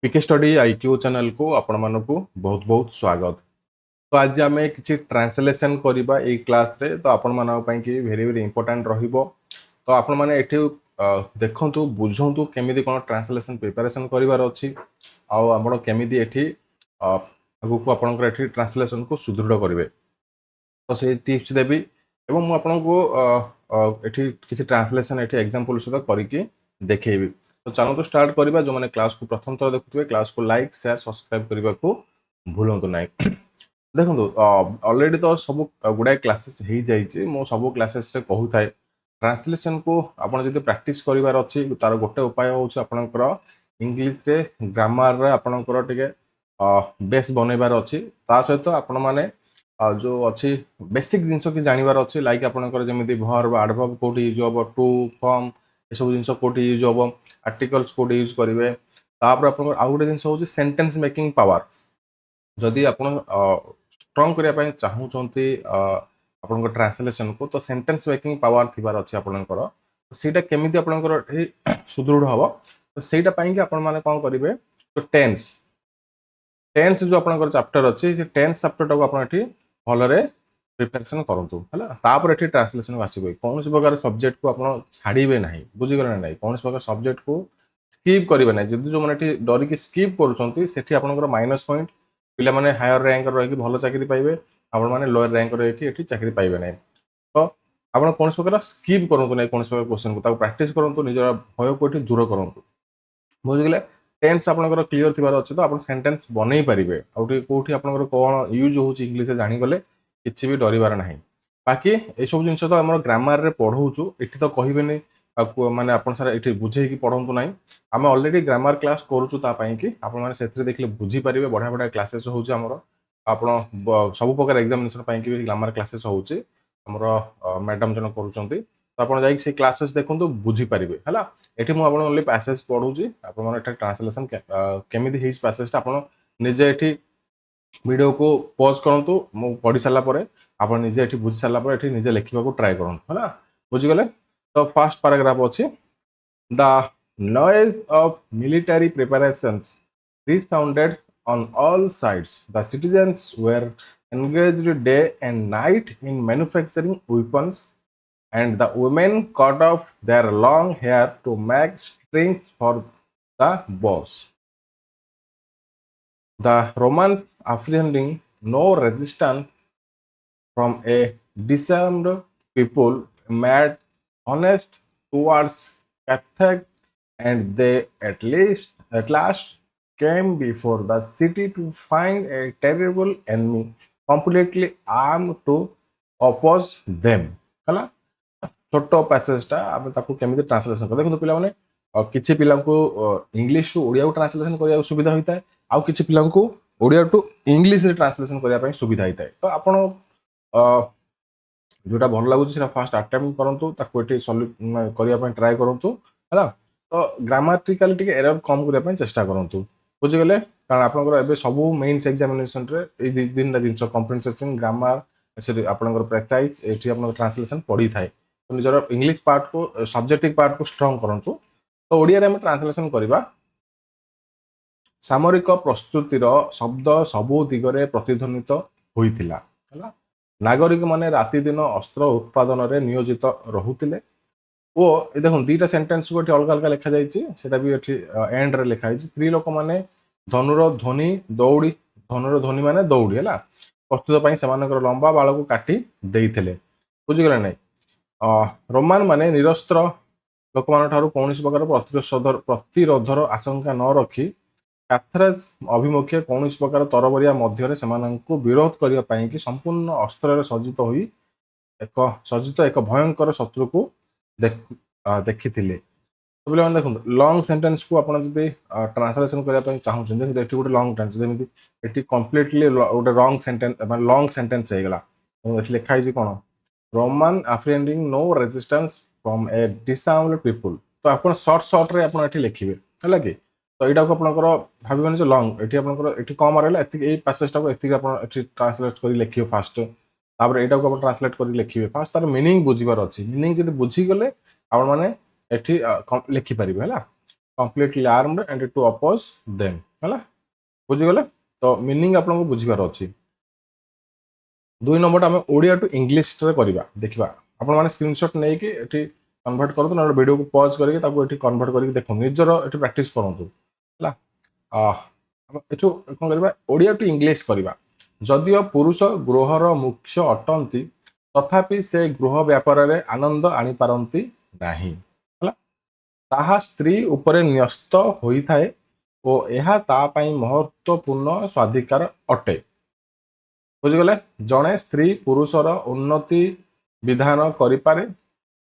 पीके study IQ channel को आपण मानकु बहुत बहुत स्वागत। तो आज आम किसी ट्रांसलेशन करबा ए क्लास रे तो आपण मानक पई कि वेरी वेरी इंपोर्टेंट रहिबो। तो आपण माने एठी देखंतु बुझंतु केमिति कोन ट्रांसलेशन प्रिपरेशन करिवार अछि आ आपण केमिति एठी आगु को आपनकर एठी ट्रांसलेशन को सुदृढ़ करिवे। तो से टिप्स देबी एवं मु आपनको एठी किसी ट्रांसलेशन एठी एग्जांपल सहित करिके देखैबी। तो चलो तो स्टार्ट करिबा। जो माने क्लास को प्रथम थर देखुथिबे क्लास को लाइक शेयर सब्सक्राइब करबा को भूलंतु नाही। देखंतु ऑलरेडी तो सब गुडाय क्लासेस हे जाइए मो सब क्लासेस रे कहू थाए ट्रांसलेशन को आपण जदि प्रैक्टिस करिवार अछि तार गोटे उपाय होउछ आपनकर इंग्लिश रे ग्रामर रे आपनकर टिके बेस बनैबार अछि। ता सहित आपण माने जो अच्छी बेसिक जिनस कि जानवर अच्छे लाइक आपंकर जमी भर्व आडभर्व कौटी यूज हम टू फर्म ये सब जिन कौटी यूज हम आर्टिकल्स कौटी यूज करेंगे। तापर आप आउ गोटे जिन हूँ सेंटेंस मेकिंग पावर जदि आप स्ट्रंग करने चाहूँगी आपण ट्रांसलेशन को तो सेंटेंस मेकिंग पावर थिबार अच्छे आपंकर सीटा केमी आपंकर सुदृढ़ हम तो सहीटा आपण मैंने कौन करेंगे तो टेन्स टेन्स जो आपंकर चैप्टर अच्छी टेन्स चैप्टर टाक आप भलरे प्रिपरेशन करंतु हला तापर एठी ट्रांसलेशन आसीबे कौन प्रकार सब्जेक्ट को आपण छाड़ीबे नाही बुझिगले नाही कौन प्रकार सब्जेक्ट को स्किप करिवे नाही जदि जो माने एठी डरी के स्किप करूछंती सेठी आपनकर माइनस पॉइंट पिला माने हायर रैंक रही कि भलो चाकरी पाइबे आपण माने लोअर रैंक रही कि एठी चाकरी पाइबे नाही। तो आपण कौन प्रकार स्किप करंतु नाही कौन प्रकार क्वेश्चन को ताको प्रैक्टिस करंतु निजर भय को एठी दूर करंतु बुझिगले। टेंस आपनकर क्लियर थिबार अछि तो आपण सेंटेंस बनै परिबे आउटी कोठी आपनकर कोन यूज होउची इंग्लिश जानि गले किछि भी डरिबार नाही। बाकी ए सब जिंस तो हमर ग्रामर रे पढौचु एठी तो कहिबेनी माने आपण सारा एठी बुझे कि पढंतु नाही आमे ऑलरेडी ग्रामर क्लास करूचु ता पई कि आपण माने सेथरे देखले बुझी परिबे बढ़िया बढ़िया क्लासेस होउची हमर आपण सब प्रकार एग्जामिनेशन पई कि ग्रामर क्लासेस होउची हमर मैडम जन करूचंती तो आपण जाई से क्लासेस देखंतु बुझी परिबे हला। एठी मु आपण ओनली पैसेज पढौची आपण माने एटा ट्रांसलेशन केमिति हेइस पैसेज आपण निजे एठी वीडियो को पॉज करंतु मु पढ़ी सारा पर आप निजे एठी बुझी सारा पर एठी निजे लिखिबा को ट्राई करंतु हला बुझिगले। तो फर्स्ट पैराग्राफ अछि the noise of military preparations resounded on all sides. The citizens were engaged day and night in manufacturing weapons, and the women cut off their long hair to make strings for the bows. The Romans, apprehending no resistance from a disarmed people, made honest towards Carthage, and they at last came before the city to find a terrible enemy completely armed to oppose them. हला छोट पैसेजटा आम ताकू केमिति translation कर देखो पिला माने किछि पिला को इंग्लिश टू ओडिया ट्रांसलेशन करिया सुविधा होता है आउ किछि पिला को ओडिया टू इंग्लिश रे ट्रांसलेशन करिया पई सुविधा होता है। तो आपण जोटा भल लगुच फास्ट अटेम्प्ट करंतु ताकू एठी सॉल्व करिया पई ट्राई करंतु हला। तो ग्रामाटिकल टिके एरर कम करिया पई चेष्टा करंतु बुझिगले कारण आपनकर एबे सब मेंस एग्जामिनेशन रे ए दिन जिनस कॉम्प्रिहेंशन ग्रामर से आपनकर प्रेसाइज एठी आपनकर ट्रांसलेशन पड़ी थाए तो निजर इंग्लिश पार्ट को सब्जेक्टिव पार्ट को स्ट्रांग करंतु। तो ओडिया रे हम ट्रांसलेशन करिबा सामरिक प्रस्तुतिर शब्द सबु दिगरे प्रतिध्वनित होइतिला हला। नागरिक माने राति दिन अस्त्र उत्पादन रे नियोजित रहुतिले ओ देखो दीटा सेंटेंस को अलग अलग लिखा जाइए सेटा भी एठी एंड रे लिखा जाइए स्त्री लोक माने धनुर ध्वनि दौड़ी धनुर ध्वनि माने दौड़ी है प्रस्तुत पई सेमानकर लंबा बाल को काटी देइथिले बुझिगले नै। रोमान माने निरस्त्र लोक मान ठारू कौनसी प्रकार प्रतिरोधर आशंका न रखी कैथरेज अभिमुखे कौनसी प्रकार तरबरिया मध्य सेमानंकु विरोध करिया पई कि संपूर्ण अस्त्र रे सज्जित एक भयंकर शत्रु को देखी तो पे देखो लंग सेंटेंस को आपड़ जब ट्रांसलेशन करने चाहूँ देखिए गोटे लंग टेंस जमी ये कम्प्लीटली गोटे रंग सेंटेंस लंग सेंटेंस होगा लिखाई कौन Roman offending no resistance from a disarmed people. तो आप सर्ट रे आप लिखे है कि तो यहाँ को आपंकर भाव जो लंग ये कम रहा ये पैसेज टाक ट्रांसलेट कर लिखे फास्ट तापर यहाँ को ट्रांसलेट कर लिखे फास्ट तार मीनिंग बुझीबार अच्छी मीनिंग जब बुझीगले आपण मैंने लिखिपारे है completely armed and to oppose them है बुझीगले तो मीनिंग आपको बुझीबार अच्छी 2 नंबर आम ओडिया टू इंग्लिश करवा देखा आपण मैंने स्क्रीनशॉट नहीं कि कन्वर्ट करूँ ना वीडियो को पॉज करके कन्वर्ट करके देखो निजर ये प्रैक्टिस करूँ है एठू कौन करवा ओडिया टू इंग्लिश करवा जदिओ पुरुष गृहर मुख्य अटंती तथापि से गृह व्यापार रे आनंद आनी पारंती नाही ହେଲା ତାହା ସ୍ତ୍ରୀ ଉପରେ ନ୍ୟସ୍ତ ହୋଇଥାଏ ଓ ଏହା ତା ପାଇଁ ମହତ୍ୱପୂର୍ଣ୍ଣ ସ୍ୱାଧିକାର ଅଟେ ବୁଝିଗଲେ ଜଣେ ସ୍ତ୍ରୀ ପୁରୁଷର ଉନ୍ନତି ବିଧାନ କରିପାରେ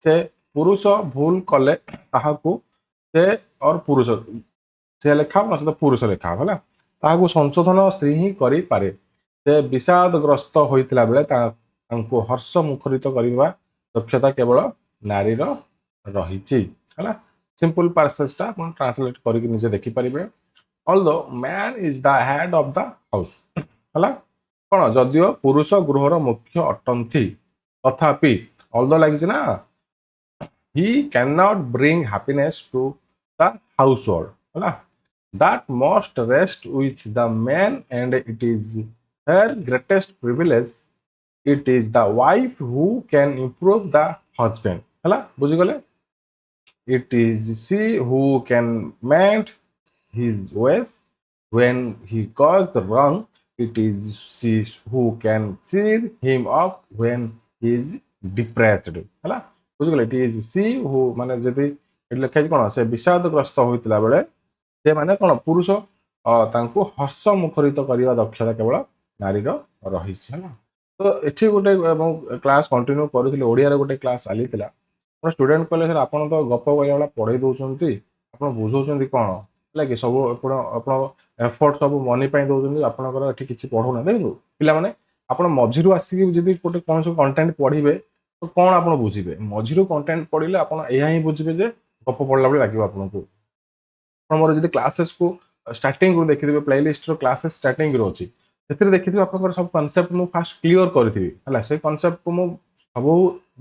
ସେ ପୁରୁଷ ଭୁଲ କଲେ ତାହାକୁ ସେ और पुरुष से लेखा ना पुरुष लेखा है ताकू संशोधन स्त्री ही करें से विषादग्रस्त होता बेले हर्ष मुखरित करने दक्षता केवल नारीर रही है सिंपल पार्सेसटा ट्रांसलेट करके निजे देखिपारे although man is the head of the house है कौन जदिओ पुरुष गृहर मुख्य अटंती तथापि ऑल्दो लगी ना he cannot bring happiness to the household है that must rest with the man and it is her greatest privilege it is the wife who can improve the husband है बुझीगले it is she who can mend his ways when he goes wrong it is she who can cheer him up when he is depressed है बुझीगले it is she who माने जदि लिखा कौन से विषादग्रस्त होता बेले से माने कौन पुरुष तांको हर्ष मुखरित करने दक्षता केवल नारीर रही तो ये गोटे क्लास कंटिन्यू करूँ ओडिया गोटे क्लास चली स्टूडेंट कहले सर आपन तो गप कहला पढ़े दौरान आप बुझाऊँ कौन है कि सब एफर्ट सब मनी दौरान आपंकर ये किसी पढ़ौना देखो पिला आप मझीरू आसिक जब गोटे कौन सब कंटेंट पढ़े तो कौन आप बुझे मझीरू कंटेंट पढ़ले आप ही बुझे जे गप पढ़ला बेले लगे आपको मोर जब क्लासेस को स्टार्टिंग देखिए प्लेलिस्ट क्लासेस स्टार्टिंग अच्छी से देखिए आप सब कनसेप्ट मुझे फास्ट क्लीयर करी है से कनसेप्ट को मुझे सब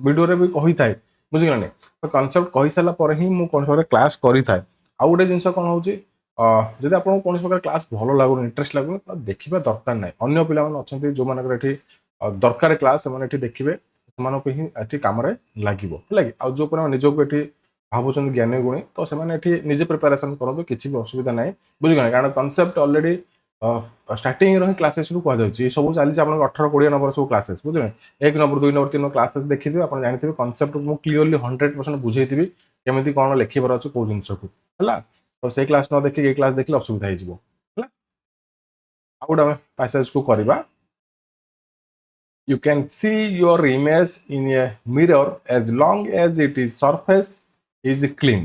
वीडियो भी कही था बुझिगलानी तो कनसेप्ट कही सारापर ही मुझे क्लास करी था आउ गोटे जिन कौन हो जब आपको कौन प्रकार क्लास भल लगुन इंटरेस्ट लगुन तो देखा दरकार ना अन्य पिला अच्छा जो मैंने दरकार क्लास से देखिए से कम लगे जो निजक ये भावुं ज्ञानी गुणी तो से निजे प्रिपेरेसन करूँ किसी भी असुविधा ना बुझिगले कारण कनसेप्ट अलरेडी स्टार्टिंग रही क्लासेस कहुच्छे सब चली आप 18-20 नंबर सब क्लासेस बुझे 1 नंबर 2 नंबर 3 नंबर क्लासेस देखिए आप जानते कनसेप्ट मुझे क्लीयरली 100% बुझे केमी कौन लिखबार अच्छे कौ जिन को है तो से क्लास न देखिए क्लास देखिए असुविधा हो गोटे पैसेज को करवा You can see your image in a mirror as long as it is surface is clean.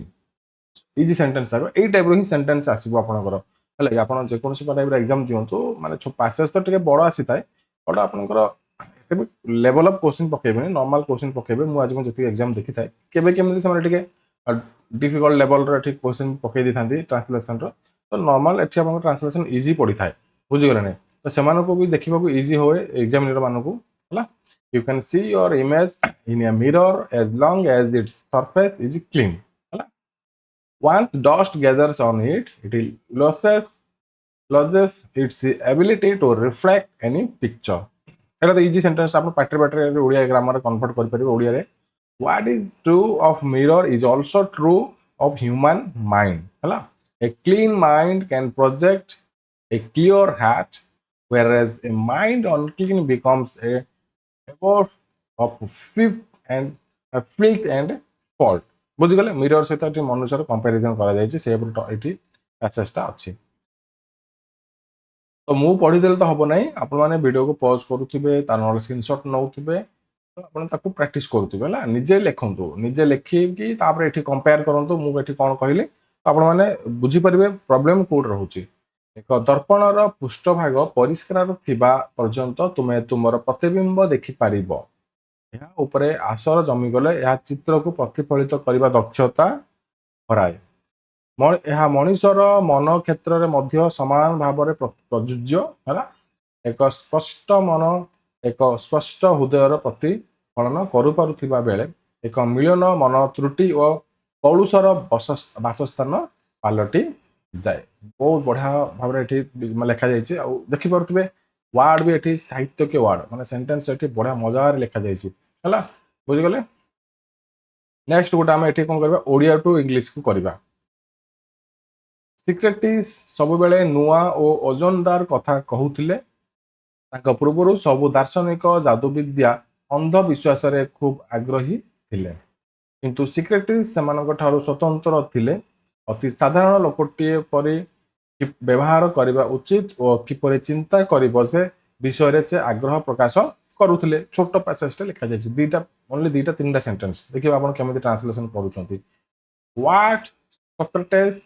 Easy sentence आगो ए टाइप रो ही सेंटेंस आसीबो आपनकर हला आपण जे कोनसी टाइप रो एग्जाम दियंतो माने पैसेज तो टिके बड़ आसी थाए बट आपनकर एते लेवल ऑफ क्वेश्चन पकेबे नॉर्मल क्वेश्चन पकेबे मु आज जति एग्जाम देखि थाए केबे केमि से माने टिके डिफिकल्ट लेवल रो ठीक क्वेश्चन पके दी थांती ट्रांसलेशन रो तो नॉर्मल एठी आपन ट्रांसलेशन इजी पड़ी थाए बुझि गले ने तो सेमानो को भी देखिबा को इजी होए एग्जामिनर मानो को हला you can see your image in a mirror as long as its surface is clean हला once dust gathers on it loses its ability to reflect any picture एटा तो इजी सेंटेंस आप पाठरे Odia grammar convert कर परिबे ओडिया रे what is true of mirror is also true of human mind हला a clean mind can project a clear hat whereas a mind unclean becomes a of filth and fault बुझीगले mirror सहित मनुष्य comparison करा पैसेजटा अच्छी तो मु पढ़ीदेले तो हम ना आप वीडियो को पॉज करुवे स्क्रीनशॉट नौथे तो आप प्रैक्टिस करुवे है निजे लिखु निजे लिखिकी ये कंपेयर करूँ मुझे कौन कहली तो आपने बुझीपारे प्रोब्लेम कौट रोचे एक दर्पणर पृष्ठभाग परिष्कार थिबा पर्यंत तुमे तुमर प्रतिबिंब देखिपार उपरे आसर जमीगले यह चित्र को प्रतिफलित करने दक्षता हराए यह मनुष्यर मन क्षेत्र में मध्य समान भाव में प्रযোज्य है एक स्पष्ट मन एक स्पष्ट हृदयर प्रतिफलन करुपा बेले एक मिलन मन त्रुटि और कलुषर बासस्थान पालटि जाए बहुत बढ़िया भाव लिखा जाइए आ देखी पारे वार्ड भी ये साहित्य के वार्ड माने सेंटेंस ये बढ़िया मजार लिखा जाइए बुझीगले नेक्स्ट गोटे आम ये कौन करवा ओडिया टू इंग्लिश को करवा सिक्रेटिस सब बेले नुआ और ओजनदार कथा कहूथिले पूर्व सबु दार्शनिक जादुविद्या अंधविश्वास खूब आग्रही थिले किंतु सिक्रेटिस स्वतंत्र थिले अति साधारण लोकटीए परि व्यवहार करने उचित और किपर चिंता कर से विषय से आग्रह प्रकाश करुले छोट पैसेज लिखा जाए दीटा ओनली दीटा तीन सेंटेंस देखिए आप केमी ट्रांसलेसन करुँच what Socrates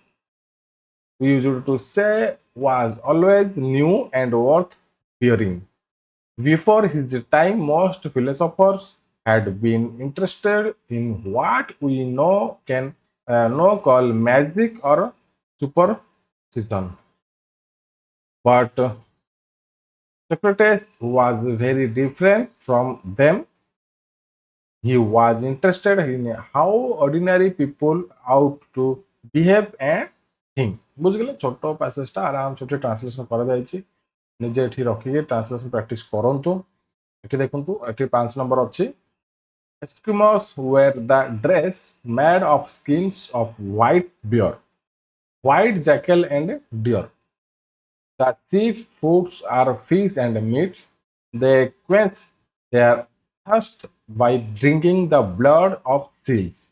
used to say was always new and worth hearing. Before his time, most philosophers had been interested in what we know call magic or superstition. But Socrates was very different from them. He was interested in how ordinary people ought to behave and think. बुझगले छोट पैसेजटा आराम से translation कर निजे ये रखिए translation practice करंतु एठी देखंतु एठी 5 नंबर अछि Eskimos wear the dress made of skins of white bear, white jackal and deer. The chief foods are fish and meat. They quench their thirst by drinking the blood of seals.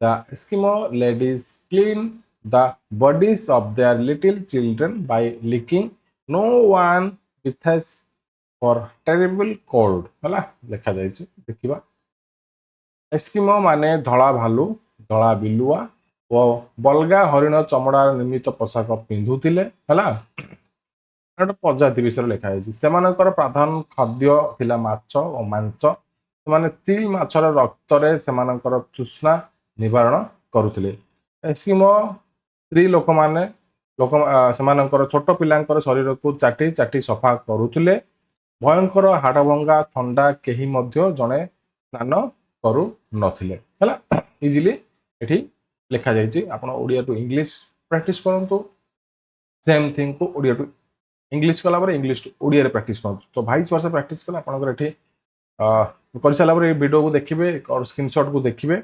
The Eskimo ladies clean the bodies of their little children by licking. No one with for terrible cold. हला लिखा जाइए देखिबा Eskimo माने धला भालू धला बिलुआ और बलगा हरिण चमड़ार निर्मित पोशाक पिंधुतिले हला प्रजाति विषय लिखा जाइए प्रधान खाद्य थिला माछ और मांस से तिल माछर रक्तरे सेमानकर तृष्णा निवारण करुले एस्किमो स्त्री लोक माने सेमानकर छोट पिलांकर शरीर को चाटी चाटी सफा करुले भयंकर हाड़भंगा थंडा कहीं मध्य जड़े स्नान करू नथिले हला इजिली एठी लिखा जाइए आपण ओडिया टू इंग्लिश प्रैक्टिस करंतु सेम थिंग को ओडिया टू इंग्लिश कला पर इंग्लिश टू ओडिया रे प्रैक्टिस करंतु तो 22 वर्ष प्रैक्टिस कला आपनकर एठी कर सारा पर वीडियो को देखिए और स्क्रीनशॉट को देखिए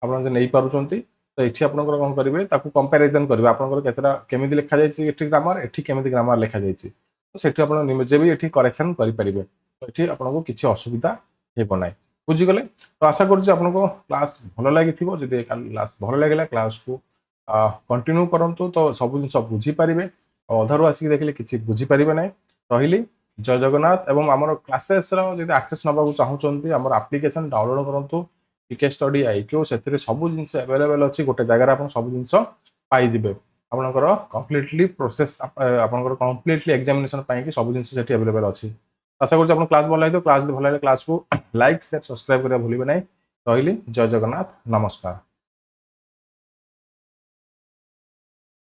आप नहीं पार्टी तो ये आप कौन करेंगे कंपेरिजन करेंगे आपंकर केतटा केमी लिखा जाए ग्रामर एटी केमी ग्रामर लिखा जाए तो सेठी आप निजे भी ये करेक्शन करेंगे तो ये आपको किसी असुविधा होना बुझीगले तो आशा करूँ क्लास भल लगी जब क्लास भल लगे क्लास को कंटिन्यू करूँ तो सब जिन बुझीपारे अधारू आसिक देखिले किसी बुझीपारे ना रही जय जगन्नाथ एवं आमर क्लासेस आक्सेस नाक चाहूँगी आम आप्लिकेसन डाउनलोड करूँ पीके स्टडी आईक्यू से सब जिन अवेलेबल अच्छी गोटे जगह आप सब जिन पाइबे आपंकर कम्प्लीटली प्रोसेस आपंकर कम्प्लीटली एग्जामिनेशन पाई सब जिन अवेलेबल अच्छी आशा करूँ क्लास भल लगे क्लास भल लगे क्लास को लाइक शेयर सब्सक्राइब करा भूलें ना रही जय जगन्नाथ नमस्कार।